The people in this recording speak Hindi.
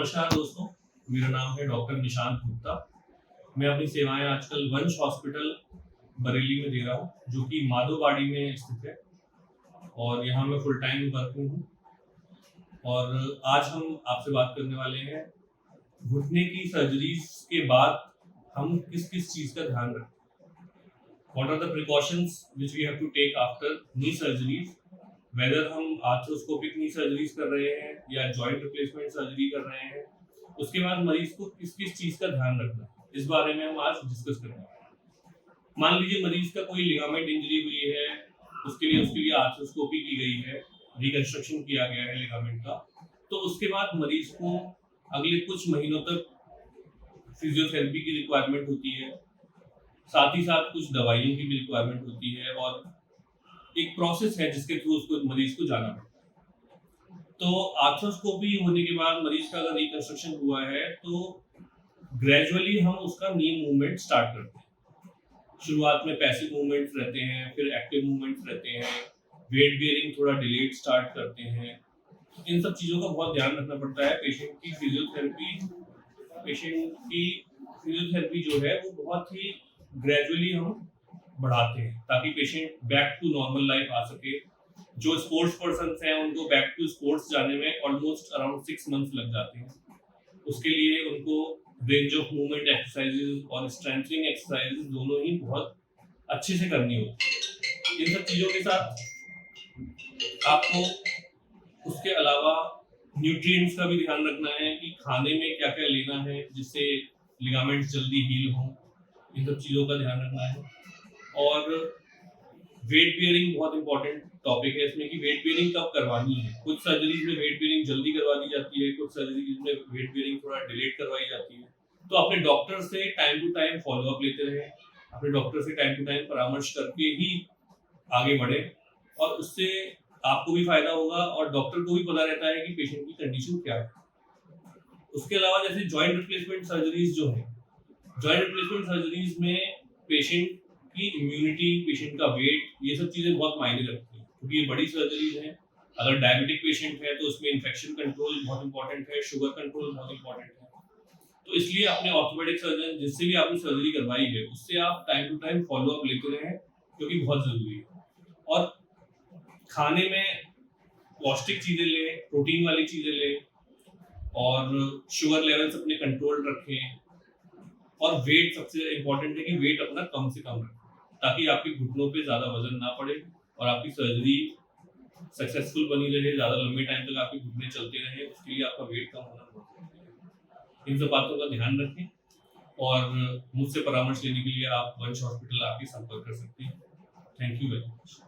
नमस्कार दोस्तों, मेरा नाम है डॉक्टर निशांत गुप्ता। मैं अपनी सेवाएं आजकल वंश हॉस्पिटल बरेली में दे रहा हूँ, जो कि माधोवाड़ी में स्थित है और यहाँ मैं फुल टाइम वर्किंग हूँ। और आज हम आपसे बात करने वाले हैं घुटने की सर्जरीज के बाद हम किस किस चीज़ का ध्यान रखें। What are the precautions which we have to take after knee surgeries? Whether हम आर्थ्रोस्कोपिक नी सर्जरीज कर रहे हैं या जॉइंट रिप्लेसमेंट सर्जरी कर रहे हैं, उसके बाद मरीज को किस किस चीज का ध्यान रखना है, इस बारे में हम आज डिस्कस करेंगे। मान लीजिए मरीज का कोई लिगामेंट इंजरी हुई है, उसके लिए आर्थ्रोस्कोपी की गई है, रिकंस्ट्रक्शन किया गया है लिगामेंट का, तो उसके बाद मरीज को अगले कुछ महीनों तक फिजियोथेरेपी की रिक्वायरमेंट होती है, साथ ही साथ कुछ दवाइयों की भी रिक्वायरमेंट होती है और एक प्रोसेस है जिसके थ्रू उसको मरीज को जाना पड़ता है। तो आर्थ्रोस्कोपी होने के बाद मरीज का अगर रिकंस्ट्रक्शन हुआ है तो ग्रेजुअली हम उसका नी मूवमेंट स्टार्ट करते हैं। शुरुआत में पैसिव मूवमेंट्स रहते हैं, फिर एक्टिव मूवमेंट्स रहते हैं, वेट बियरिंग थोड़ा डिलेड स्टार्ट करते हैं। इन सब चीज़ों का बहुत ध्यान रखना पड़ता है। पेशेंट की फिजियोथेरेपी जो है वो बहुत ही ग्रेजुअली हम बढ़ाते हैं ताकि patient back to normal life आ सके। जो स्पोर्ट्स पर्सन हैं उनको बैक टू स्पोर्ट्स जाने में ऑलमोस्ट अराउंड 6 मंथ्स लग जाते हैं। उसके लिए उनको रेंज ऑफ मूवमेंट एक्सरसाइजेज और स्ट्रेंथनिंग एक्सरसाइजेज दोनों ही बहुत अच्छे से करनी होती है। इन सब चीज़ों के साथ आपको उसके अलावा न्यूट्रिएंट्स का भी ध्यान रखना है कि खाने में क्या क्या लेना है जिससे लिगामेंट्स जल्दी हील हों। इन सब चीज़ों का ध्यान रखना है। और वेट बियरिंग बहुत इंपॉर्टेंट टॉपिक है इसमें कि वेट बियरिंग कब करवानी है। कुछ सर्जरीज में वेट बियरिंग जल्दी करवा दी जाती है, कुछ सर्जरीज में वेट बियरिंग थोड़ा डिलेट करवाई जाती है। तो अपने डॉक्टर से टाइम टू टाइम फॉलोअप लेते रहें, अपने डॉक्टर से टाइम टू टाइम परामर्श करके ही आगे बढ़े और उससे आपको भी फायदा होगा और डॉक्टर को भी पता रहता है कि पेशेंट की कंडीशन क्या है। उसके अलावा जैसे जॉइंट रिप्लेसमेंट सर्जरीज जो है, जॉइंट रिप्लेसमेंट सर्जरीज में पेशेंट की इम्यूनिटी, पेशेंट का वेट, ये सब चीज़ें बहुत मायने रखती हैं क्योंकि ये बड़ी सर्जरीज हैं। अगर डायबिटिक पेशेंट है तो उसमें इन्फेक्शन कंट्रोल बहुत इंपॉर्टेंट है, शुगर कंट्रोल बहुत इंपॉर्टेंट है। तो इसलिए अपने ऑर्थोपेडिक सर्जन जिससे भी आपने सर्जरी करवाई है उससे आप टाइम टू टाइम फॉलोअप लेते रहें क्योंकि बहुत ज़रूरी है। और खाने में पौष्टिक चीज़ें लें, प्रोटीन वाली चीज़ें लें और शुगर लेवल्स अपने कंट्रोल रखें। और वेट सबसे इम्पोर्टेंट है कि वेट अपना कम से कम रखें ताकि आपके घुटनों पे ज़्यादा वजन ना पड़े और आपकी सर्जरी सक्सेसफुल बनी रहे, ज़्यादा लंबे टाइम तक आपके घुटने चलते रहे। उसके लिए आपका वेट कम होना बहुत जरूरी है। इन सब बातों का ध्यान रखें और मुझसे परामर्श लेने के लिए आप वंश हॉस्पिटल आके संपर्क कर सकते हैं। Thank you very much.